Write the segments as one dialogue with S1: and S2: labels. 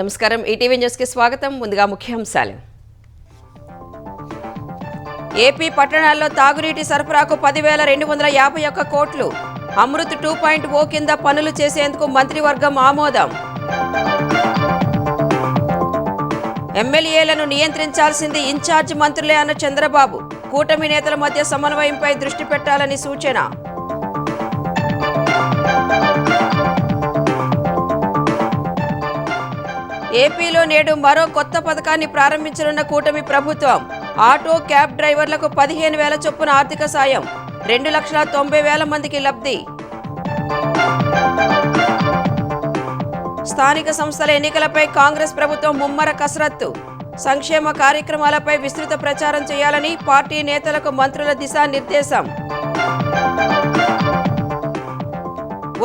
S1: నమస్కారం ETV news కి స్వాగతం. ముందుగా ముఖ్యాంశాలు. ఏపీ పట్టణాల్లో తాగునీటి సరఫరాకు 10,251 కోట్లు. అమృత్ 2.0 కింద పనులు చేసేందుకు మంత్రివర్గం ఆమోదం. ఎమ్మెల్యేలను నియంత్రించాల్సింది ఇన్ఛార్జ్ మంత్రులే అన్న చంద్రబాబు. కూటమి నేతల మధ్య సమన్వయంపై దృష్టి పెట్టాలని సూచన. ఏపీలో నేడు మరో కొత్త పథకాన్ని ప్రారంభించనున్న కూటమి ప్రభుత్వం. ఆటో క్యాబ్ డ్రైవర్లకు 15,000 చొప్పున ఆర్థిక సాయం. 2,90,000 మందికి లబ్ధి. స్థానిక సంస్థల ఎన్నికలపై కాంగ్రెస్ ప్రభుత్వం ముమ్మర కసరత్తు. సంక్షేమ కార్యక్రమాలపై విస్తృత ప్రచారం చేయాలని పార్టీ నేతలకు మంత్రుల దిశానిర్దేశం.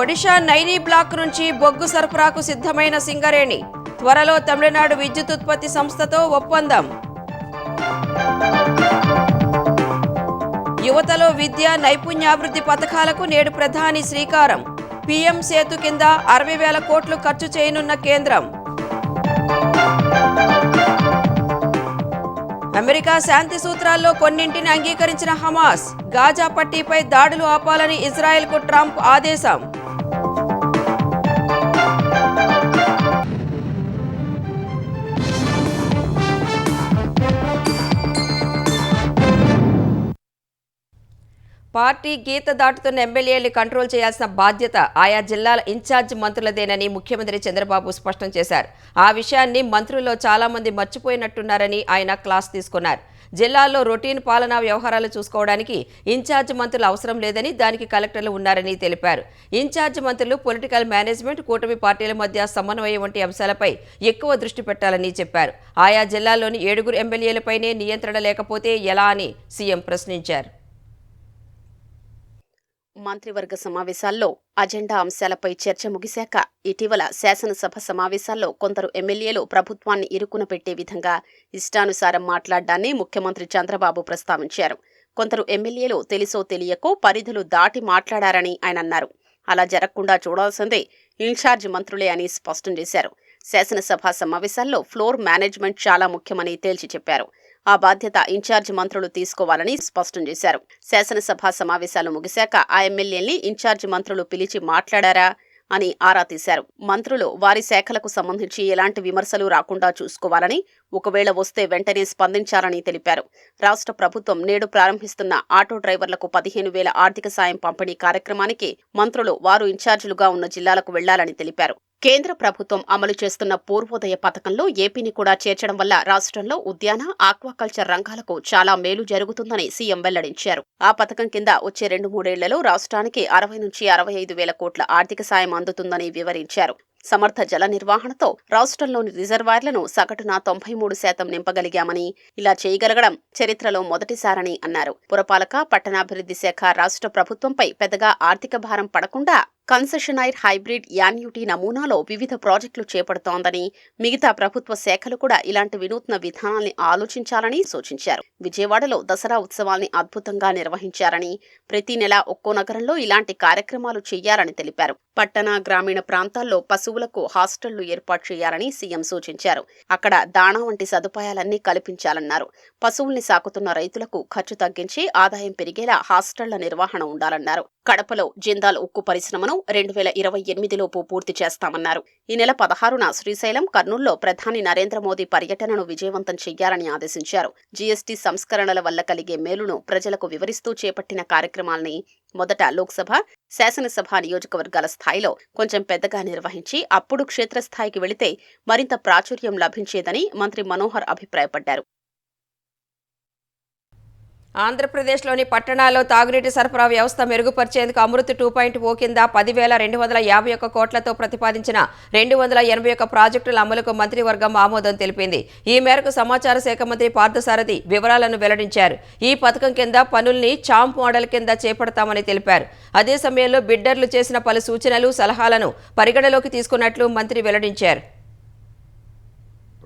S1: ఒడిషా నైనీ బ్లాక్ నుంచి బొగ్గు సరఫరాకు సిద్ధమైన సింగరేణి. త్వరలో తమిళనాడు విద్యుత్ ఉత్పత్తి సంస్థతో ఒప్పందం. యువతలో విద్య నైపుణ్యాభివృద్ధి పథకాలకు నేడు ప్రధాని శ్రీకారం. పీఎం సేతు కింద 60,000 కోట్లు ఖర్చు చేయనున్న కేంద్రం. అమెరికా శాంతి సూత్రాల్లో కొన్నింటిని అంగీకరించిన హమాస్. గాజా పట్టీపై దాడులు ఆపాలని ఇజ్రాయెల్కు ట్రంప్ ఆదేశం. పార్టీ గీత దాటుతున్న ఎమ్మెల్యేలు కంట్రోల్ చేయాల్సిన బాధ్యత ఆయా జిల్లాల ఇన్ఛార్జ్ మంత్రులదేనని ముఖ్యమంత్రి చంద్రబాబు స్పష్టం చేశారు. ఆ విషయాన్ని మంత్రుల్లో చాలా మంది మర్చిపోయినట్టున్నారని ఆయన క్లాస్ తీసుకున్నారు. జిల్లాల్లో రొటీన్ పాలనా వ్యవహారాలు చూసుకోవడానికి ఇన్ఛార్జ్ మంత్రులు అవసరం లేదని, దానికి కలెక్టర్లు ఉన్నారని తెలిపారు. ఇన్ఛార్జ్ మంత్రులు పొలిటికల్ మేనేజ్మెంట్, కూటమి పార్టీల మధ్య సమన్వయం వంటి అంశాలపై ఎక్కువ దృష్టి పెట్టాలని చెప్పారు. ఆయా జిల్లాల్లోని 7 ఎమ్మెల్యేలపైనే నియంత్రణ లేకపోతే ఎలా అని సీఎం ప్రశ్నించారు.
S2: మంత్రివర్గ సమావేశాల్లో అజెండా అంశాలపై చర్చ ముగిశాక ఇటీవల శాసనసభ సమావేశాల్లో కొందరు ఎమ్మెల్యేలు ప్రభుత్వాన్ని ఇరుకున పెట్టే విధంగా ఇష్టానుసారం మాట్లాడ్డాన్ని ముఖ్యమంత్రి చంద్రబాబు ప్రస్తావించారు. కొందరు ఎమ్మెల్యేలు తెలిసో తెలియకో పరిధులు దాటి మాట్లాడారని ఆయన అన్నారు. అలా జరగకుండా చూడాల్సిందే ఇన్ఛార్జ్ మంత్రులే అని స్పష్టం చేశారు. శాసనసభ సమావేశాల్లో ఫ్లోర్ మేనేజ్మెంట్ చాలా ముఖ్యమని తేల్చి చెప్పారు. ఆ బాధ్యత ఇన్ఛార్జ్ మంత్రులు తీసుకోవాలని స్పష్టం చేశారు. శాసనసభ సమావేశాలు ముగిశాక ఆ ఎమ్మెల్యేల్ని ఇన్ఛార్జ్ మంత్రులు పిలిచి మాట్లాడారా అని ఆరా తీశారు. మంత్రులు వారి శాఖలకు సంబంధించి ఎలాంటి విమర్శలు రాకుండా చూసుకోవాలని, ఒకవేళ వస్తే వెంటనే స్పందించాలని తెలిపారు. రాష్ట్ర ప్రభుత్వం నేడు ప్రారంభిస్తున్న ఆటో డ్రైవర్లకు 15,000 ఆర్థిక సాయం పంపిణీ కార్యక్రమానికి మంత్రులు వారు ఇన్ఛార్జీలుగా ఉన్న జిల్లాలకు వెళ్లాలని తెలిపారు. కేంద్ర ప్రభుత్వం అమలు చేస్తున్న పూర్వోదయ పథకంలో ఏపీని కూడా చేర్చడం వల్ల రాష్ట్రంలో ఉద్యాన, ఆక్వాకల్చర్ రంగాలకు చాలా మేలు జరుగుతుందని సీఎం వెల్లడించారు. ఆ పథకం కింద వచ్చే 2-3 ఏళ్లలో రాష్ట్రానికి 60 నుంచి 65,000 కోట్ల ఆర్థిక సాయం అందుతుందని వివరించారు. సమర్థ జల నిర్వహణతో రాష్ట్రంలోని రిజర్వాయర్లను సగటున 93% నింపగలిగామని, ఇలా చేయగలగడం చరిత్రలో మొదటిసారని అన్నారు. పురపాలక, పట్టణాభివృద్ధి శాఖ రాష్ట్ర ప్రభుత్వంపై పెద్దగా ఆర్థిక భారం పడకుండా కన్సెషనైర్ హైబ్రిడ్ యాన్యుటీ నమూనాలో వివిధ ప్రాజెక్టులు చేపడుతోందని, మిగతా ప్రభుత్వ శాఖలు కూడా ఇలాంటి వినూత్న విధానాల్ని ఆలోచించాలని సూచించారు. విజయవాడలో దసరా ఉత్సవాల్ని అద్భుతంగా నిర్వహించారని, ప్రతి నెల ఒక్కో నగరంలో ఇలాంటి కార్యక్రమాలు చేయాలని తెలిపారు. పట్టణ, గ్రామీణ ప్రాంతాల్లో పశువులకు హాస్టళ్లు ఏర్పాటు చేయాలని సీఎం సూచించారు. అక్కడ దాణా వంటి సదుపాయాలన్నీ కల్పించాలన్నారు. పశువుల్ని సాకుతున్న రైతులకు ఖర్చు తగ్గించి ఆదాయం పెరిగేలా హాస్టళ్ల నిర్వహణ ఉండాలన్నారు. కడపలో జిందాల్ ఉక్కు పరిశ్రమను 2028లోపు పూర్తి చేస్తామన్నారు. ఈ నెల 16న శ్రీశైలం, కర్నూల్లో ప్రధాని నరేంద్ర మోదీ పర్యటనను విజయవంతం చేయాలని ఆదేశించారు. జీఎస్టీ సంస్కరణల వల్ల కలిగే మేలును ప్రజలకు వివరిస్తూ చేపట్టిన కార్యక్రమాల్ని మొదట లోక్సభ, శాసనసభ నియోజకవర్గాల స్థాయిలో కొంచెం పెద్దగా నిర్వహించి అప్పుడు క్షేత్రస్థాయికి వెళితే మరింత ప్రాచుర్యం లభించేదని మంత్రి మనోహర్ అభిప్రాయపడ్డారు.
S1: ఆంధ్రప్రదేశ్లోని పట్టణాల్లో తాగునీటి సరఫరా వ్యవస్థ మెరుగుపరిచేందుకు అమృత్ 2.0 కింద 10,251 కోట్లతో ప్రతిపాదించిన 281 ప్రాజెక్టుల అమలుకు మంత్రివర్గం ఆమోదం తెలిపింది. ఈ మేరకు సమాచార శాఖ మంత్రి పార్థసారథి వివరాలను వెల్లడించారు. ఈ పథకం కింద పనుల్ని చాంప్ మోడల్ కింద చేపడతామని తెలిపారు. అదే సమయంలో బిడ్డర్లు చేసిన పలు సూచనలు, సలహాలను పరిగణలోకి తీసుకున్నట్లు మంత్రి వెల్లడించారు.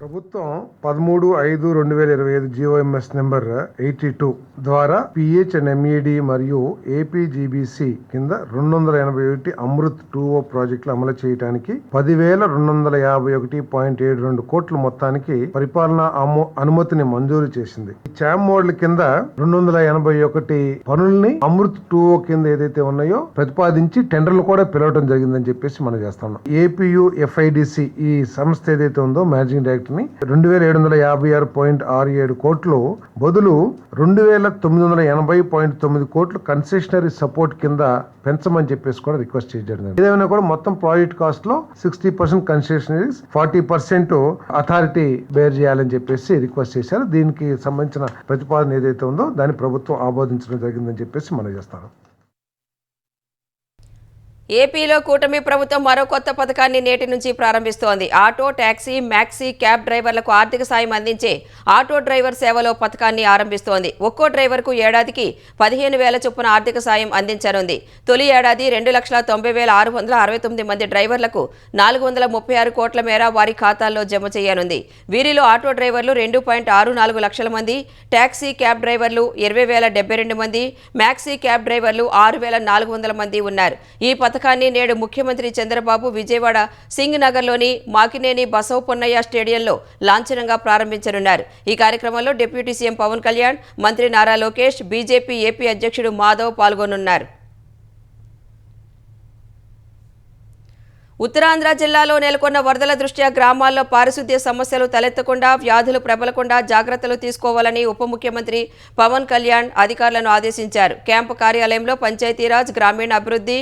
S3: ప్రభుత్వం 13/5/2025 GOMS నెంబర్ 82 ద్వారా PH అండ్ MED మరియు APGBC కింద 281 అమృత్ 2O ప్రాజెక్టులు అమలు చేయడానికి 10,251.72 కోట్ల మొత్తానికి పరిపాలనా అనుమతిని మంజూరు చేసింది. చామ్ మోడ్ల కింద 281 పనుల్ని అమృత్ 2O కింద ఏదైతే ఉన్నాయో ప్రతిపాదించి టెండర్లు కూడా పిలవడం జరిగిందని చెప్పేసి మనం చేస్తున్నాం. APU FIDC ఈ సంస్థ ఏదైతే ఉందో మేనేజింగ్ డైరెక్టర్ 2,756.67 కోట్లు బదులు 2,980.9 కోట్లు కన్సెషనరీ సపోర్ట్ కింద పెంచమని చెప్పేసి కూడా రిక్వెస్ట్ చేయడం. ఏదైనా కూడా మొత్తం ప్రాజెక్ట్ కాస్ట్ లో 60% కన్సెషనరీస్ 40% అథారిటీ బేర్ చేయాలని చెప్పేసి రిక్వెస్ట్ చేశారు. దీనికి సంబంధించిన ప్రతిపాదన ఏదైతే ఉందో దాన్ని ప్రభుత్వం ఆమోదించడం జరిగిందని చెప్పేసి మనం చేస్తాను.
S1: ఏపీలో కూటమి ప్రభుత్వం మరో కొత్త పథకాన్ని నేటి నుంచి ప్రారంభిస్తోంది. ఆటో, టాక్సీ, మ్యాక్సీ, క్యాబ్ డ్రైవర్లకు ఆర్థిక సాయం అందించే ఆటో డ్రైవర్ సేవలో పథకాన్ని ఆరంభిస్తోంది. ఒక్కో డ్రైవర్కు ఏడాదికి 15,000 చొప్పున ఆర్థిక సాయం అందించనుంది. తొలి ఏడాది 2,90,669 మంది డ్రైవర్లకు 436 కోట్ల మేర వారి ఖాతాల్లో జమ చేయనుంది. వీరిలో ఆటో డ్రైవర్లు 2.64 లక్షల మంది, టాక్సీ, క్యాబ్ డ్రైవర్లు 20,072 మంది, మ్యాక్సీ క్యాబ్ డ్రైవర్లు 6,400 మంది ఉన్నారు. ఈ పథకాన్ని నేడు ముఖ్యమంత్రి చంద్రబాబు విజయవాడ సింగ్ నగర్లోని మాకినేని బసవ పొన్నయ్య స్టేడియంలో లాంఛనంగా ప్రారంభించనున్నారు. ఈ కార్యక్రమంలో డిప్యూటీ సీఎం పవన్ కళ్యాణ్, మంత్రి నారా లోకేష్, బీజేపీ ఏపీ అధ్యక్షుడు మాధవ్ పాల్గొనున్నారు. ఉత్తరాంధ్ర జిల్లాలో నెలకొన్న వరదల దృష్ట్యా గ్రామాల్లో పారిశుద్ధ్య సమస్యలు తలెత్తకుండా, వ్యాధులు ప్రబలకుండా జాగ్రత్తలు తీసుకోవాలని ఉప ముఖ్యమంత్రి పవన్ కళ్యాణ్ అధికారులను ఆదేశించారు. క్యాంపు కార్యాలయంలో పంచాయతీరాజ్, గ్రామీణాభివృద్ధి,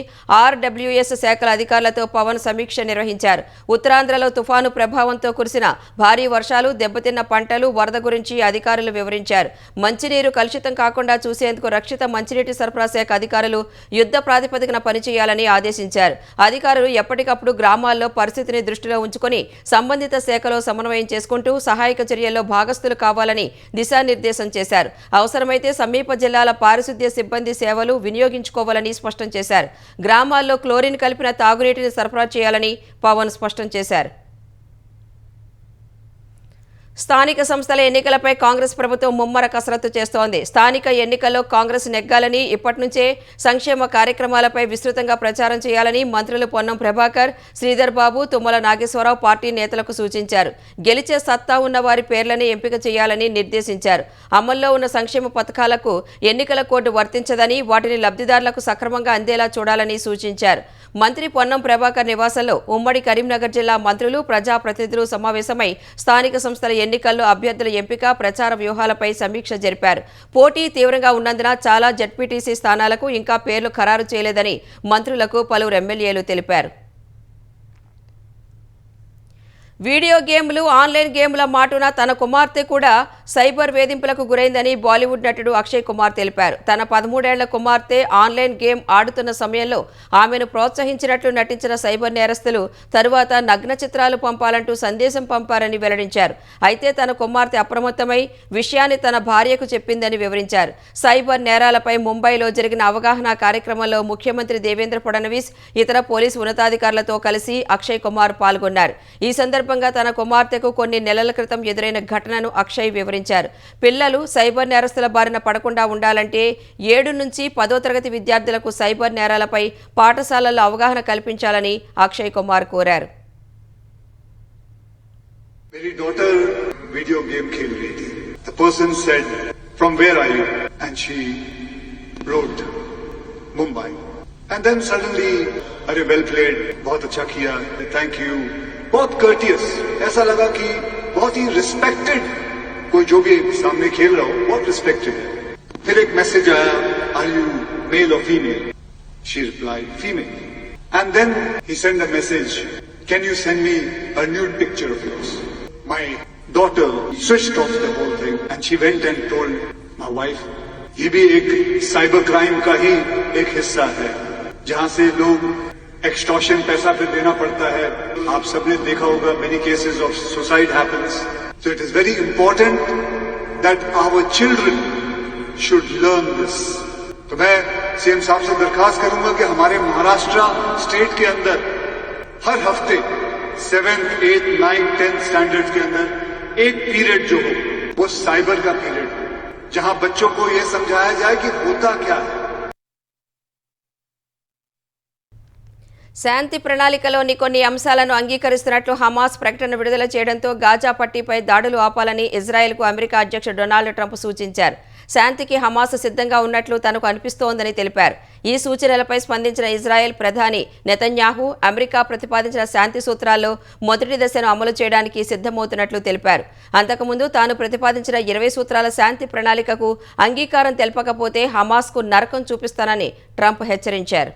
S1: RWS శాఖల అధికారులతో పవన్ సమీక్ష నిర్వహించారు. ఉత్తరాంధ్రలో తుఫాను ప్రభావంతో కురిసిన భారీ వర్షాలు, దెబ్బతిన్న పంటలు, వరద గురించి అధికారులు వివరించారు. మంచినీరు కలుషితం కాకుండా చూసేందుకు రక్షిత మంచినీటి సరఫరా శాఖ అధికారులు యుద్ధ ప్రాతిపదికన పనిచేయాలని ఆదేశించారు. అధికారులు ఎప్పటికప్పుడు గ్రామాల్లో పరిస్థితిని దృష్టిలో ఉంచుకొని సంబంధిత శాఖలో సమన్వయం చేసుకుంటూ సహాయక చర్యల్లో భాగస్తులు కావాలని దిశానిర్దేశం చేశారు. అవసరమైతే సమీప జిల్లాల పారిశుద్ధ్య సిబ్బంది సేవలు వినియోగించుకోవాలని స్పష్టం చేశారు. గ్రామాల్లో క్లోరిన్ కలిపిన తాగునీటిని సరఫరా చేయాలని పవన్ స్పష్టం చేశారు. స్థానిక సంస్థల ఎన్నికలపై కాంగ్రెస్ ప్రభుత్వం ముమ్మర కసరత్తు చేస్తోంది. స్థానిక ఎన్నికల్లో కాంగ్రెస్ నెగ్గాలని, ఇప్పటి నుంచే సంక్షేమ కార్యక్రమాలపై విస్తృతంగా ప్రచారం చేయాలని మంత్రులు పొన్నం ప్రభాకర్, శ్రీధర్ బాబు, తుమ్మల నాగేశ్వరరావు పార్టీ నేతలకు సూచించారు. గెలిచే సత్తా ఉన్న వారి పేర్లని ఎంపిక చేయాలని నిర్దేశించారు. అమల్లో ఉన్న సంక్షేమ పథకాలకు ఎన్నికల కోడ్ వర్తించదని, వాటిని లబ్ధిదారులకు సక్రమంగా అందేలా చూడాలని సూచించారు. మంత్రి పొన్నం ప్రభాకర్ నివాసంలో ఉమ్మడి కరీంనగర్ జిల్లా మంత్రులు, ప్రజాప్రతినిధులు సమావేశమై స్థానిక సంస్థల ఎన్నికల్లో అభ్యర్థుల ఎంపిక, ప్రచార వ్యూహాలపై సమీక్ష జరిపారు. పోటీ తీవ్రంగా ఉన్నందున చాలా జడ్పీటీసీ స్థానాలకు ఇంకా పేర్లు ఖరారు చేయలేదని మంత్రులకు పలువురు ఎమ్మెల్యేలు తెలిపారు. వీడియో గేమ్లు, ఆన్లైన్ గేమ్ల మాటున తన కుమార్తె కూడా సైబర్ వేధింపులకు గురైందని బాలీవుడ్ నటుడు అక్షయ్ కుమార్ తెలిపారు. తన 13 ఏళ్ల కుమార్తె ఆన్లైన్ గేమ్ ఆడుతున్న సమయంలో ఆమెను ప్రోత్సహించినట్లు నటించిన సైబర్ నేరస్తులు తరువాత నగ్న చిత్రాలు పంపాలంటూ సందేశం పంపారని వెల్లడించారు. అయితే తన కుమార్తె అప్రమత్తమై విషయాన్ని తన భార్యకు చెప్పిందని వివరించారు. సైబర్ నేరాలపై ముంబైలో జరిగిన అవగాహన కార్యక్రమంలో ముఖ్యమంత్రి దేవేంద్ర ఫడ్నవీస్, ఇతర పోలీసు ఉన్నతాధికారులతో కలిసి అక్షయ్ కుమార్ పాల్గొన్నారు. ఈ సందర్భంగా తన కుమార్తెకు కొన్ని నెలల క్రితం ఎదురైన ఘటనను అక్షయ్ వివరించారు. పిల్లలు సైబర్ నేరస్తుల బారిన పడకుండా ఉండాలంటే 7 నుంచి 10వ తరగతి విద్యార్థులకు సైబర్ నేరాలపై పాఠశాలల్లో అవగాహన కల్పించాలని అక్షయ్ కుమార్ కోరారు.
S4: मेरी डॉटर वीडियो गेम खेल रही थी. The person said, "From where are you?" And she wrote, "Mumbai." And then suddenly, "अरे well played, बहुत अच्छा किया, thank you." बहुत courteous, ऐसा लगा कि बहुत ही respected, कोई जो भी सामने खेल रहा हो बहुत respected है. फिर एक मैसेज आया, "Are you male or female?" She replied, "Female." And then he sent a message, "Can you send me a nude picture of yours?" My daughter switched off the whole thing and she went and told my wife, ये भी एक cyber crime का ही एक हिस्सा है जहां से लोग एक्सटॉर्शन पैसा फिर देना पड़ता है. आप सबने देखा होगा many cases of suicide happens. So it is very important that our children should learn this. तो मैं सीएम साहब से दरखास्त करूंगा कि हमारे महाराष्ट्र स्टेट के अंदर हर हफ्ते 7th, 8th, 9th, 10th standard के अंदर एक पीरियड जो हो वो साइबर का पीरियड हो, जहां बच्चों को यह समझाया जाए कि होता क्या है।
S1: శాంతి ప్రణాళికలోని కొన్ని అంశాలను అంగీకరిస్తున్నట్లు హమాస్ ప్రకటన విడుదల చేయడంతో గాజా పట్టీపై దాడులు ఆపాలని ఇజ్రాయెల్కు అమెరికా అధ్యక్షుడు డొనాల్డ్ ట్రంప్ సూచించారు. శాంతికి హమాస్ సిద్ధంగా ఉన్నట్లు తనకు అనిపిస్తోందని తెలిపారు. ఈ సూచనలపై స్పందించిన ఇజ్రాయెల్ ప్రధాని నెతన్యాహు అమెరికా ప్రతిపాదించిన శాంతి సూత్రాల్లో మొదటి దశను అమలు చేయడానికి సిద్ధమవుతున్నట్లు తెలిపారు. అంతకుముందు తాను ప్రతిపాదించిన 20 సూత్రాల శాంతి ప్రణాళికకు అంగీకారం తెలపకపోతే హమాస్కు నరకం చూపిస్తానని ట్రంప్ హెచ్చరించారు.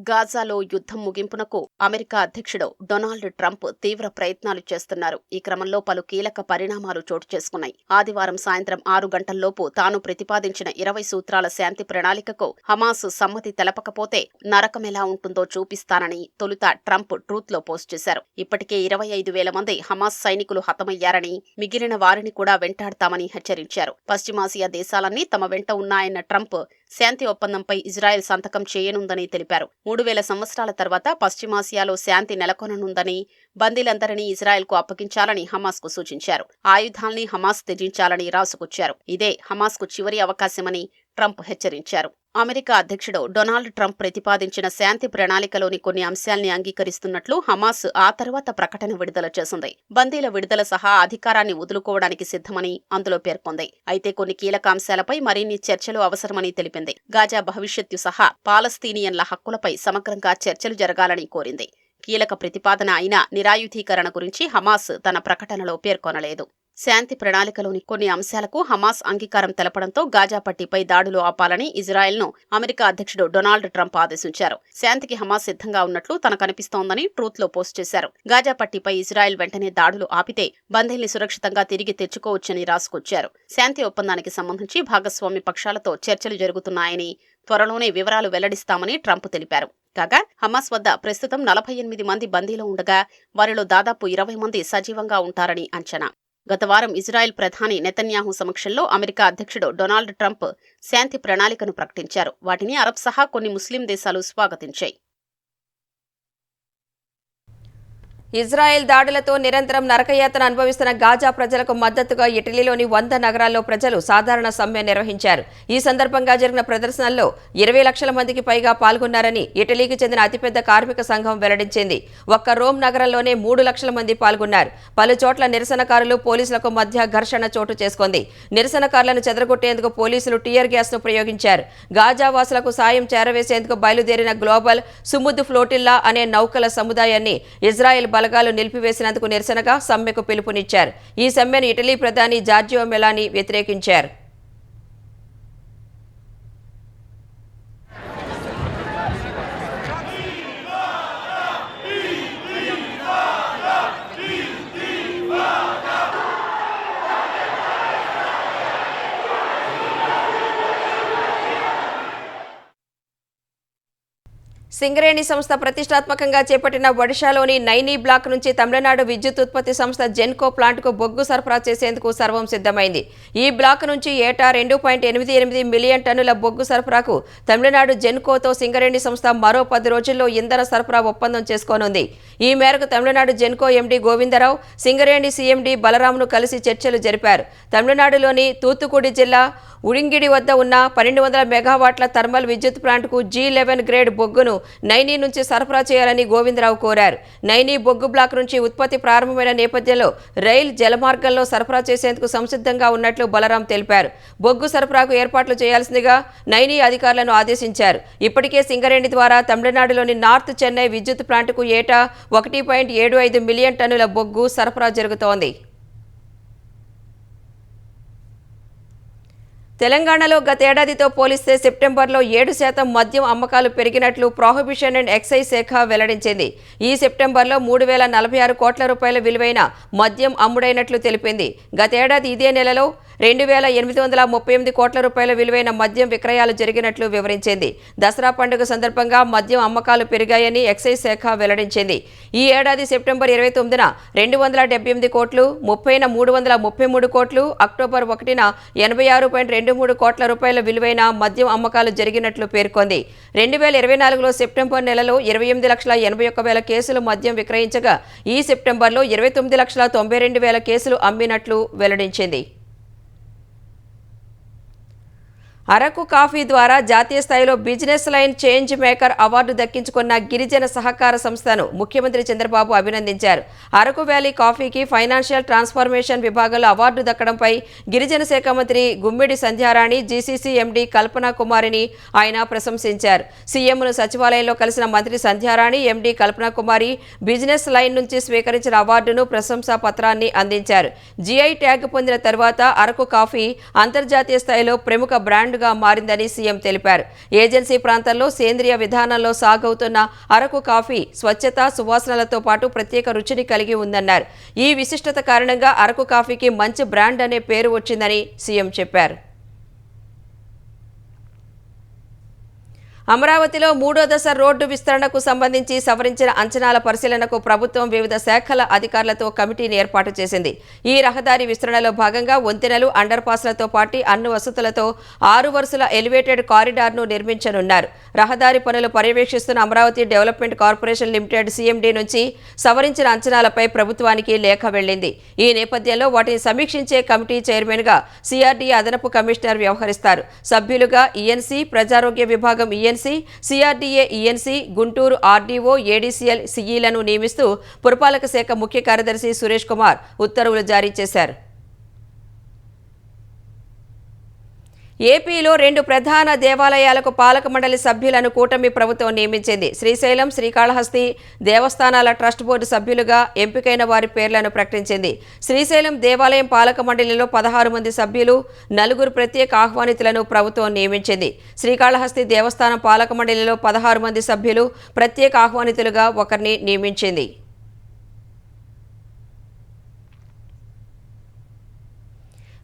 S2: గాజాలో యుద్ధం ముగింపునకు అమెరికా అధ్యక్షుడు డొనాల్డ్ ట్రంప్ తీవ్ర ప్రయత్నాలు చేస్తున్నారు. ఈ క్రమంలో పలు కీలక పరిణామాలు చోటు చేసుకున్నాయి. ఆదివారం సాయంత్రం 6 గంటల్లోపు తాను ప్రతిపాదించిన 20 సూత్రాల శాంతి ప్రణాళికకు హమాస్ సమ్మతి తెలపకపోతే నరకమెలా ఉంటుందో చూపిస్తానని తొలుత ట్రంప్ ట్రూత్ లో పోస్ట్ చేశారు. ఇప్పటికే 25,000 మంది హమాస్ సైనికులు హతమయ్యారని, మిగిలిన వారిని కూడా వెంటాడతామని హెచ్చరించారు. పశ్చిమాసియా దేశాలన్నీ తమ వెంట ఉన్నాయన్న ట్రంప్ శాంతి ఒప్పందంపై ఇజ్రాయెల్ సంతకం చేయనుందని తెలిపారు. 3,000 సంవత్సరాల తర్వాత పశ్చిమాసియాలో శాంతి నెలకొననుందని, బందీలందరినీ ఇజ్రాయెల్కు అప్పగించాలని హమాస్కు సూచించారు. ఆయుధాల్ని హమాస్ త్యజించాలని రాసుకొచ్చారు. ఇదే హమాస్కు చివరి అవకాశమని ట్రంప్ హెచ్చరించారు. అమెరికా అధ్యక్షుడు డొనాల్డ్ ట్రంప్ ప్రతిపాదించిన శాంతి ప్రణాళికలోని కొన్ని అంశాల్ని అంగీకరిస్తున్నట్లు హమాస్ ఆ తర్వాత ప్రకటన విడుదల చేసింది. బందీల విడుదల సహా అధికారాన్ని వదులుకోవడానికి సిద్ధమని అందులో పేర్కొంది. అయితే కొన్ని కీలక అంశాలపై మరిన్ని చర్చలు అవసరమని తెలిపింది. గాజా భవిష్యత్తు సహా పాలస్తీనియన్ల హక్కులపై సమగ్రంగా చర్చలు జరగాలని కోరింది. కీలక ప్రతిపాదన అయిన నిరాయుధీకరణ గురించి హమాస్ తన ప్రకటనలో పేర్కొనలేదు. శాంతి ప్రణాళికలోని కొన్ని అంశాలకు హమాస్ అంగీకారం తెలపడంతో గాజా పట్టీపై దాడులు ఆపాలని ఇజ్రాయెల్ను అమెరికా అధ్యక్షుడు డొనాల్డ్ ట్రంప్ ఆదేశించారు. శాంతికి హమాస్ సిద్ధంగా ఉన్నట్లు తనకనిపిస్తోందని ట్రూత్ లో పోస్ట్ చేశారు. గాజా పట్టీపై ఇజ్రాయెల్ వెంటనే దాడులు ఆపితే బందీల్ని సురక్షితంగా తిరిగి తెచ్చుకోవచ్చని రాసుకొచ్చారు. శాంతి ఒప్పందానికి సంబంధించి భాగస్వామి పక్షాలతో చర్చలు జరుగుతున్నాయని, త్వరలోనే వివరాలు వెల్లడిస్తామని ట్రంప్ తెలిపారు. కాగా హమాస్ వద్ద ప్రస్తుతం 48 మంది బందీలు ఉండగా వారిలో దాదాపు 20 మంది సజీవంగా ఉంటారని అంచనా. గత వారం ఇజ్రాయెల్ ప్రధాని నెతన్యాహు సమక్షంలో అమెరికా అధ్యక్షుడు డొనాల్డ్ ట్రంప్ శాంతి ప్రణాళికను ప్రకటించారు. వాటిని అరబ్ సహా కొన్ని ముస్లిం దేశాలు స్వాగతించాయి.
S1: ఇజ్రాయెల్ దాడులతో నిరంతరం నరకయాతన అనుభవిస్తున్న గాజా ప్రజలకు మద్దతుగా ఇటలీలోని 100 నగరాల్లో ప్రజలు సాధారణ సమ్మె నిర్వహించారు. ఈ సందర్భంగా జరిగిన ప్రదర్శనల్లో 20 లక్షల మందికి పైగా పాల్గొన్నారని ఇటలీకి చెందిన అతిపెద్ద కార్మిక సంఘం వెల్లడించింది. ఒక్క రోమ్ నగరంలోనే 3 లక్షల మంది పాల్గొన్నారు. పలు చోట్ల నిరసనకారులు పోలీసులకు మధ్య ఘర్షణ చోటు చేసుకుంది. నిరసనకారులను చెదరగొట్టేందుకు పోలీసులు టియర్ గ్యాస్ ను ప్రయోగించారు. గాజా వాసులకు సాయం చేరవేసేందుకు బయలుదేరిన గ్లోబల్ సుముద్ ఫ్లోటిల్లా అనే నౌకల సముదాయాన్ని ఇజ్రాయెల్ బలగాలు నిలిపివేసినందుకు నిరసనగా సమ్మెకు పిలుపునిచ్చారు. ఈ సమ్మెను ఇటలీ ప్రధాని జార్జియో మెలానీ వ్యతిరేకించారు. సింగరేణి సంస్థ ప్రతిష్టాత్మకంగా చేపట్టిన ఒడిశాలోని నైనీ బ్లాక్ నుంచి తమిళనాడు విద్యుత్ ఉత్పత్తి సంస్థ జెన్కో ప్లాంట్కు బొగ్గు సరఫరా చేసేందుకు సర్వం సిద్ధమైంది. ఈ బ్లాక్ నుంచి ఏటా 2.88 మిలియన్ టన్నుల బొగ్గు సరఫరాకు తమిళనాడు జెన్కోతో సింగరేణి సంస్థ మరో 10 రోజుల్లో ఇంధన సరఫరా ఒప్పందం చేసుకోనుంది. ఈ మేరకు తమిళనాడు జెన్కో ఎండీ గోవిందరావు సింగరేణి సీఎండీ బలరాంను కలిసి చర్చలు జరిపారు. తమిళనాడులోని తూత్తుకుడి జిల్లా ఉడింగిడి వద్ద ఉన్న 1200 మెగావాట్ల థర్మల్ విద్యుత్ ప్లాంట్కు G11 గ్రేడ్ బొగ్గును నైనీ నుంచి సరఫరా చేయాలని గోవిందరావు కోరారు. నైనీ బొగ్గు బ్లాక్ నుంచి ఉత్పత్తి ప్రారంభమైన నేపథ్యంలో రైల్ జలమార్గంలో సరఫరా చేసేందుకు సంసిద్ధంగా ఉన్నట్లు బలరాం తెలిపారు. బొగ్గు సరఫరాకు ఏర్పాట్లు చేయాల్సిందిగా నైనీ అధికారులను ఆదేశించారు. ఇప్పటికే సింగరేణి ద్వారా తమిళనాడులోని నార్త్ చెన్నై విద్యుత్ ప్లాంట్కు ఏటా 1.75 మిలియన్ టన్నుల బొగ్గు సరఫరా జరుగుతోంది. తెలంగాణలో గతేడాదితో పోలిస్తే సెప్టెంబర్లో 7% మద్యం అమ్మకాలు పెరిగినట్లు ప్రొహిబిషన్ అండ్ ఎక్సైజ్ శాఖ వెల్లడించింది. ఈ సెప్టెంబర్లో 3,046 కోట్ల రూపాయల విలువైన మద్యం అమ్ముడైనట్లు తెలిపింది. గతేడాది ఇదే నెలలో 2,838 కోట్ల రూపాయల విలువైన మద్యం విక్రయాలు జరిగినట్లు వివరించింది. దసరా పండుగ సందర్భంగా మద్యం అమ్మకాలు పెరిగాయని ఎక్సైజ్ శాఖ వెల్లడించింది. ఈ ఏడాది సెప్టెంబర్ 29న 278 కోట్లు, 30న 333 కోట్లు, అక్టోబర్ 1న 86.2 23 కోట్ల రూపాయల విలువైన మద్యం అమ్మకాలు జరిగినట్లు పేర్కొంది. 2024లో సెప్టెంబర్ నెలలో 28,81,000 కేసులు మద్యం విక్రయించగా ఈ సెప్టెంబర్లో 29,92,000 కేసులు అమ్మినట్లు వెల్లడించింది. అరకు కాఫీ ద్వారా జాతీయ స్థాయిలో business line change maker award దక్కించుకున్న గిరిజన సహకార సంస్థను ముఖ్యమంత్రి చంద్రబాబు అభినందించారు. అరకు వ్యాలీ కాఫీకి ఫైనాన్షియల్ ట్రాన్స్ఫర్మేషన్ విభాగంలో అవార్డు దక్కడంపై గిరిజన శాఖ మంత్రి గుమ్మిడి సంధ్యారాణి, జీసీసీ ఎండీ కల్పనా కుమారిని ఆయన ప్రశంసించారు. సీఎంను సచివాలయంలో కలిసిన మంత్రి సంధ్యారాణి, ఎండీ కల్పనా కుమారి బిజినెస్ లైన్ నుంచి స్వీకరించిన అవార్డును, ప్రశంసా పత్రాన్ని అందించారు. జీఐ ట్యాగ్ పొందిన తర్వాత అరకు కాఫీ అంతర్జాతీయ స్థాయిలో ప్రముఖ బ్రాండ్ గా మారిందని సీఎం తెలిపారు. ఏజెన్సీ ప్రాంతాల్లో సేంద్రియ విధానంలో సాగవుతున్న అరకు కాఫీ స్వచ్ఛత, సువాసనలతో పాటు ప్రత్యేక రుచిని కలిగి ఉందన్నారు. ఈ విశిష్టత కారణంగా అరకు కాఫీకి మంచి బ్రాండ్ అనే పేరు వచ్చిందని సీఎం చెప్పారు. అమరావతిలో 3వ దశ రోడ్డు విస్తరణకు సంబంధించి సవరించిన అంచనాల పరిశీలనకు ప్రభుత్వం వివిధ శాఖల అధికారులతో కమిటీని ఏర్పాటు చేసింది. ఈ రహదారి విస్తరణలో భాగంగా వంతెనలు, అండర్ పాస్లతో పాటు అన్ని వసతులతో 6 వరుసల ఎలివేటెడ్ కారిడార్ను నిర్మించనున్నారు. రహదారి పనులు పర్యవేక్షిస్తున్న Amaravati development corporation limited CMD నుంచి సవరించిన అంచనాలపై ప్రభుత్వానికి లేఖ వెళ్లింది. ఈ నేపథ్యంలో వాటిని సమీక్షించే కమిటీ చైర్మన్గా సిఆర్డీఏ అదనపు కమిషనర్ వ్యవహరిస్తారు. సభ్యులుగా ఈఎన్సీ, ప్రజారోగ్య విభాగం ENC, CRDA ENC, Guntur RDO, ADCL సిఈలను నియమిస్తూ పురపాలక శాఖ ముఖ్య కార్యదర్శి సురేష్ కుమార్ ఉత్తర్వులు జారీ చేశారు. ఏపీలో 2 ప్రధాన దేవాలయాలకు పాలక మండలి సభ్యులను కూటమి ప్రభుత్వం నియమించింది. శ్రీశైలం, శ్రీకాళహస్తి దేవస్థానాల ట్రస్ట్ బోర్డు సభ్యులుగా ఎంపికైన వారి పేర్లను ప్రకటించింది. శ్రీశైలం దేవాలయం పాలక మండలిలో 16 మంది సభ్యులు, 4 ప్రత్యేక ఆహ్వానితులను ప్రభుత్వం నియమించింది. శ్రీకాళహస్తి దేవస్థానం పాలక మండలిలో 16 మంది సభ్యులు, ప్రత్యేక ఆహ్వానితులుగా ఒకరిని నియమించింది.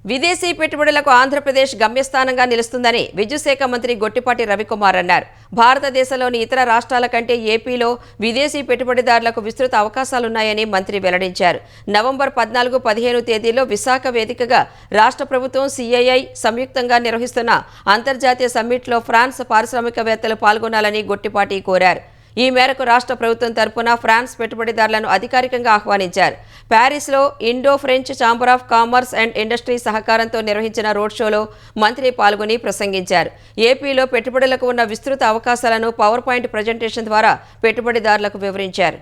S1: విదేశీ పెట్టుబడులకు ఆంధ్రప్రదేశ్ గమ్యస్థానంగా నిలుస్తుందని విద్యుత్ శాఖ మంత్రి గొట్టిపాటి రవికుమార్ అన్నారు. భారతదేశంలోని ఇతర రాష్ట్రాల కంటే ఏపీలో విదేశీ పెట్టుబడిదారులకు విస్తృత అవకాశాలున్నాయని మంత్రి వెల్లడించారు. నవంబర్ 14, 15 తేదీల్లో విశాఖ వేదికగా రాష్ట్ర ప్రభుత్వం, సిఐఐ సంయుక్తంగా నిర్వహిస్తున్న అంతర్జాతీయ సమ్మిట్లో ఫ్రాన్స్ పారిశ్రామికవేత్తలు పాల్గొనాలని గొట్టిపాటి కోరారు. ఈ మేరకు రాష్ట్ర ప్రభుత్వం తరపున ఫ్రాన్స్ పెట్టుబడిదారులను అధికారికంగా ఆహ్వానించారు. ప్యారిస్లో Indo French chamber of commerce and industry సహకారంతో నిర్వహించిన రోడ్ షోలో మంత్రి పాల్గొని ప్రసంగించారు. ఏపీలో పెట్టుబడులకు ఉన్న విస్తృత అవకాశాలను పవర్ పాయింట్ ప్రజెంటేషన్ ద్వారా పెట్టుబడిదారులకు వివరించారు.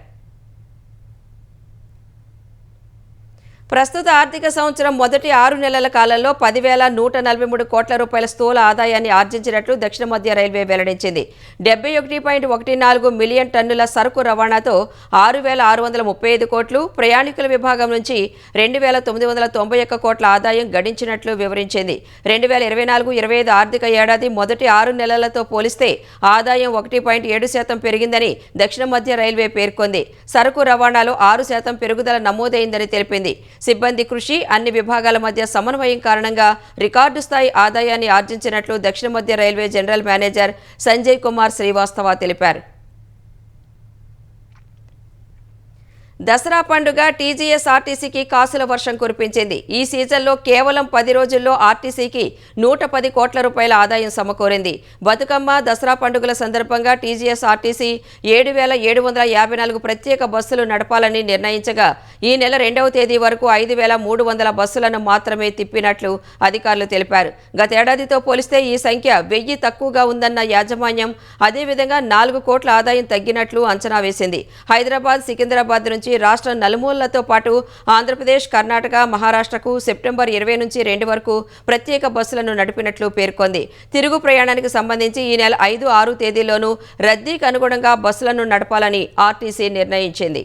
S1: ప్రస్తుత ఆర్థిక సంవత్సరం మొదటి 6 నెలల కాలంలో 10,143 కోట్ల రూపాయల స్థూల ఆదాయాన్ని ఆర్జించినట్లు దక్షిణ మధ్య రైల్వే వెల్లడించింది. 71.14 మిలియన్ టన్నుల సరుకు రవాణాతో 6,635 కోట్లు, ప్రయాణికుల విభాగం నుంచి 2,991 కోట్ల ఆదాయం గడించినట్లు వివరించింది. 2024-25 ఆర్థిక ఏడాది మొదటి 6 నెలలతో పోలిస్తే ఆదాయం 1.7% పెరిగిందని దక్షిణ మధ్య రైల్వే పేర్కొంది. సరుకు రవాణాలో 6% పెరుగుదల నమోదైందని తెలిపింది. సిబ్బంది కృషి, అన్ని విభాగాల మధ్య సమన్వయం కారణంగా రికార్డు స్థాయి ఆదాయాన్ని ఆర్జించినట్లు దక్షిణ మధ్య railway general manager Sanjay Kumar Srivastava తెలిపారు. దసరా పండుగ టీజీఎస్ ఆర్టీసీకి కాసుల వర్షం కురిపించింది. ఈ సీజన్లో కేవలం 10 రోజుల్లో ఆర్టీసీకి 110 కోట్ల రూపాయల ఆదాయం సమకూరింది. బతుకమ్మ, దసరా పండుగల సందర్భంగా టీజీఎస్ ఆర్టీసీ 7,754 ప్రత్యేక బస్సులు నడపాలని నిర్ణయించగా ఈ నెల 2వ తేదీ వరకు 5,300 బస్సులను మాత్రమే తిప్పినట్లు అధికారులు తెలిపారు. గతేడాదితో పోలిస్తే ఈ సంఖ్య 1000 తక్కువగా ఉందన్న యాజమాన్యం అదేవిధంగా 4 కోట్ల ఆదాయం తగ్గినట్లు అంచనా వేసింది. హైదరాబాద్, సికింద్రాబాద్ నుంచి రాష్ట్ర నలుమూలలతో పాటు ఆంధ్రప్రదేశ్, కర్ణాటక, మహారాష్ట్రకు సెప్టెంబర్ 20 నుంచి 2 వరకు ప్రత్యేక బస్సులను నడిపినట్లు పేర్కొంది. తిరుగు ప్రయాణానికి సంబంధించి ఈ నెల 5, 6 తేదీల్లోనూ రద్దీకి అనుగుణంగా బస్సులను నడపాలని ఆర్టీసీ నిర్ణయించింది.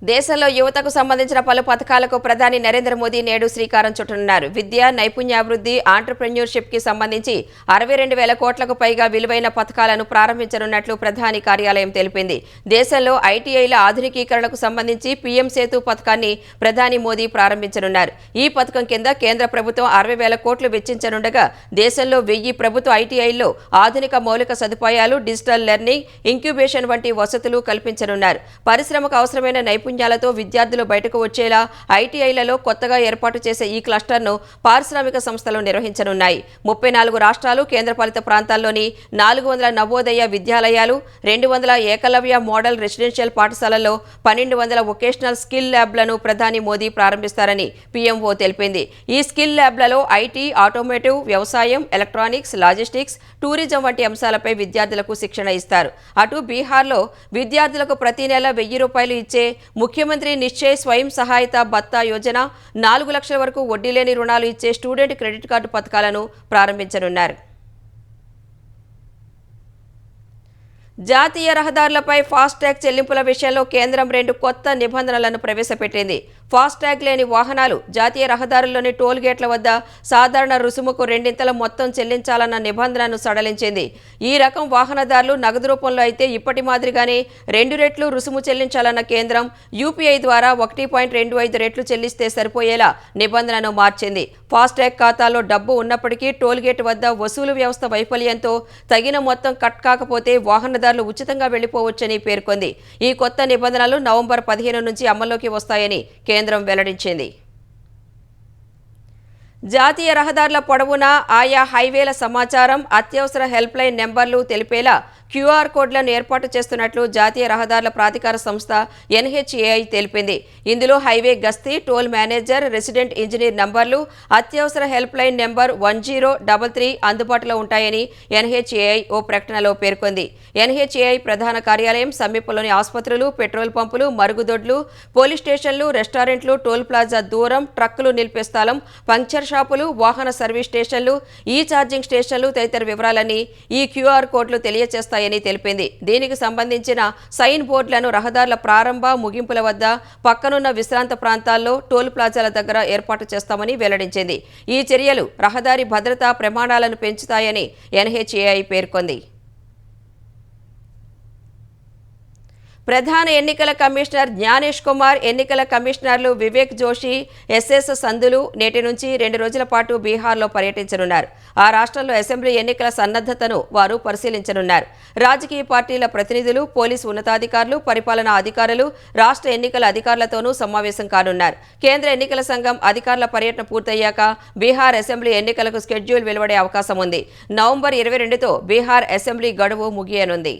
S1: దేశంలో యువతకు సంబంధించిన పలు పథకాలకు ప్రధాని నరేంద్ర మోదీ నేడు శ్రీకారం చుట్టనున్నారు. విద్య, నైపుణ్యాభివృద్ధి, ఆంటర్ప్రెన్యూర్షిప్ కి సంబంధించి 62,000 కోట్లకు పైగా విలువైన పథకాలను ప్రారంభించనున్నట్లు ప్రధాని కార్యాలయం తెలిపింది. దేశంలో ఐటీఐల ఆధునికీకరణకు సంబంధించి పీఎం సేతు పథకాన్ని ప్రధాని మోదీ ప్రారంభించనున్నారు. ఈ పథకం కింద కేంద్ర ప్రభుత్వం 60,000 కోట్లు వెచ్చించనుండగా దేశంలో 1000 ప్రభుత్వ ఐటీఐల్లో ఆధునిక మౌలిక సదుపాయాలు, డిజిటల్ లెర్నింగ్, ఇంక్యుబేషన్ వంటి వసతులు కల్పించనున్నారు. పరిశ్రమకు అవసరమైన నైపుణ్యం నైపుణ్యాలతో విద్యార్థులు బయటకు వచ్చేలా ఐటీఐలలో కొత్తగా ఏర్పాటు చేసే ఈ క్లస్టర్ను పారిశ్రామిక సంస్థలు నిర్వహించనున్నాయి. 34 రాష్ట్రాలు, కేంద్రపాలిత ప్రాంతాల్లోని 400 నవోదయ విద్యాలయాలు, 200 ఏకలవ్య మోడల్ రెసిడెన్షియల్ పాఠశాలల్లో 1200 వొకేషనల్ స్కిల్ ల్యాబ్లను ప్రధాని మోదీ ప్రారంభిస్తారని పీఎంఓ తెలిపింది. ఈ స్కిల్ ల్యాబ్లలో ఐటీ, ఆటోమోటివ్, వ్యవసాయం, ఎలక్ట్రానిక్స్, లాజిస్టిక్స్, టూరిజం వంటి అంశాలపై విద్యార్థులకు శిక్షణ ఇస్తారు. అటు బీహార్లో విద్యార్థులకు ప్రతి నెల 1000 రూపాయలు ఇచ్చే ముఖ్యమంత్రి నిశ్చయ్ స్వయం సహాయత భత్తా యోజన, 4 లక్షల వరకు వడ్డీ లేని రుణాలు ఇచ్చే స్టూడెంట్ క్రెడిట్ కార్డు పథకాలను ప్రారంభించనున్నారు. జాతీయ రహదారులపై ఫాస్టాగ్ చెల్లింపుల విషయంలో కేంద్రం 2 కొత్త నిబంధనలను ప్రవేశపెట్టింది. ఫాస్టాగ్ లేని వాహనాలు జాతీయ రహదారుల్లోని టోల్ గేట్ల వద్ద సాధారణ రుసుముకు 2 మొత్తం చెల్లించాలన్న నిబంధనను సడలించింది. ఈ రకం వాహనదారులు నగదు రూపంలో అయితే ఇప్పటి మాదిరిగానే 2 రెట్లు రుసుము చెల్లించాలన్న కేంద్రం యూపీఐ ద్వారా 1.25 రెట్లు చెల్లిస్తే సరిపోయేలా నిబంధనను మార్చింది. ఫాస్టాగ్ ఖాతాలో డబ్బు ఉన్నప్పటికీ టోల్ గేట్ వద్ద వసూలు వ్యవస్థ వైఫల్యంతో తగిన మొత్తం కట్ కాకపోతే వాహనదారులు ఉచితంగా వెళ్లిపోవచ్చని పేర్కొంది. ఈ కొత్త నిబంధనలు నవంబర్ 15 నుంచి అమల్లోకి వస్తాయని కేంద్రం వెల్లడించింది. జాతీయ రహదారుల పొడవునా ఆయా హైవేల సమాచారం, అత్యవసర హెల్ప్ లైన్ నెంబర్లు తెలిపేలా క్యూఆర్ కోడ్లను ఏర్పాటు చేస్తున్నట్లు జాతీయ రహదారుల ప్రాధికార సంస్థ ఎన్హెచ్ఏఐ తెలిపింది. ఇందులో హైవే గస్తీ, టోల్ మేనేజర్, రెసిడెంట్ ఇంజనీర్ నంబర్లు, అత్యవసర హెల్ప్ లైన్ నెంబర్ 1033 అందుబాటులో ఉంటాయని ఎన్హెచ్ఏఐ ఓ ప్రకటనలో పేర్కొంది. ఎన్హెచ్ఏఐ ప్రధాన కార్యాలయం సమీపంలోని ఆసుపత్రులు, పెట్రోల్ పంపులు, మరుగుదొడ్లు, పోలీస్ స్టేషన్లు, రెస్టారెంట్లు, టోల్ ప్లాజా దూరం, ట్రక్కులు నిలిపే స్థలం, పంక్చర్ షాపులు, వాహన సర్వీస్ స్టేషన్లు, ఈ ఛార్జింగ్ స్టేషన్లు తదితర వివరాలన్నీ ఈ క్యూఆర్ కోడ్లు తెలియజేస్తాయని తెలిపింది. దీనికి సంబంధించిన సైన్ బోర్డులను రహదారుల ప్రారంభ, ముగింపుల వద్ద, పక్కనున్న విశ్రాంత ప్రాంతాల్లో, టోల్ ప్లాజాల దగ్గర ఏర్పాటు చేస్తామని వెల్లడించింది. ఈ చర్యలు రహదారి భద్రతా ప్రమాణాలను పెంచుతాయని ఎన్హెచ్ఏఐ పేర్కొంది. ప్రధాన ఎన్నికల కమిషనర్ జ్ఞానేష్ కుమార్, ఎన్నికల కమిషనర్లు వివేక్ జోషి, ఎస్ఎస్ సంధులు నేటి నుంచి 2 రోజుల పాటు బీహార్లో పర్యటించనున్నారు. ఆ రాష్ట్రంలో అసెంబ్లీ ఎన్నికల సన్నద్ధతను వారు పరిశీలించనున్నారు. రాజకీయ పార్టీల ప్రతినిధులు, పోలీసు ఉన్నతాధికారులు, పరిపాలనా అధికారులు, రాష్ట్ర ఎన్నికల అధికారులతోనూ సమావేశం కానున్నారు. కేంద్ర ఎన్నికల సంఘం అధికారుల పర్యటన పూర్తయ్యాక బీహార్ అసెంబ్లీ ఎన్నికలకు షెడ్యూల్ వెలువడే అవకాశం ఉంది. నవంబర్ 22తో బీహార్ అసెంబ్లీ గడువు ముగియనుంది.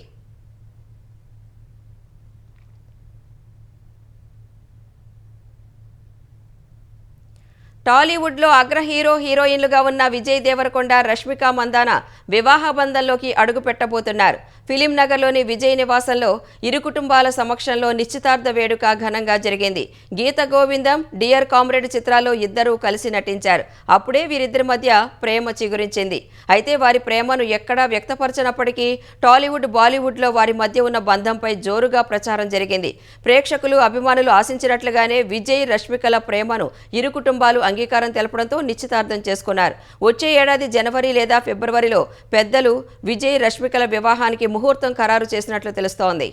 S1: టాలీవుడ్లో అగ్ర హీరో, హీరోయిన్లుగా ఉన్న విజయ్ దేవరకొండ, రష్మిక మందాన వివాహ బంధంలోకి అడుగు పెట్టబోతున్నారు. ఫిలిం నగర్లోని విజయ్ నివాసంలో ఇరు కుటుంబాల సమక్షంలో నిశ్చితార్థ వేడుక ఘనంగా జరిగింది. గీత గోవిందం, డియర్ కామ్రేడ్ చిత్రాల్లో ఇద్దరూ కలిసి నటించారు. అప్పుడే వీరిద్దరి మధ్య ప్రేమ చిగురించింది. అయితే వారి ప్రేమను ఎక్కడా వ్యక్తపరచనప్పటికీ టాలీవుడ్, బాలీవుడ్లో వారి మధ్య ఉన్న బంధంపై జోరుగా ప్రచారం జరిగింది. ప్రేక్షకులు, అభిమానులు ఆశించినట్లుగానే విజయ్, రష్మికల ప్రేమను ఇరు కుటుంబాలు అంగీకారం తెలపడంతో నిశ్చితార్థం చేసుకున్నారు. వచ్చే ఏడాది జనవరి లేదా ఫిబ్రవరిలో పెద్దలు విజయ్, రష్మికల వివాహానికి ముహూర్తం ఖరారు చేసినట్లు తెలుస్తోంది.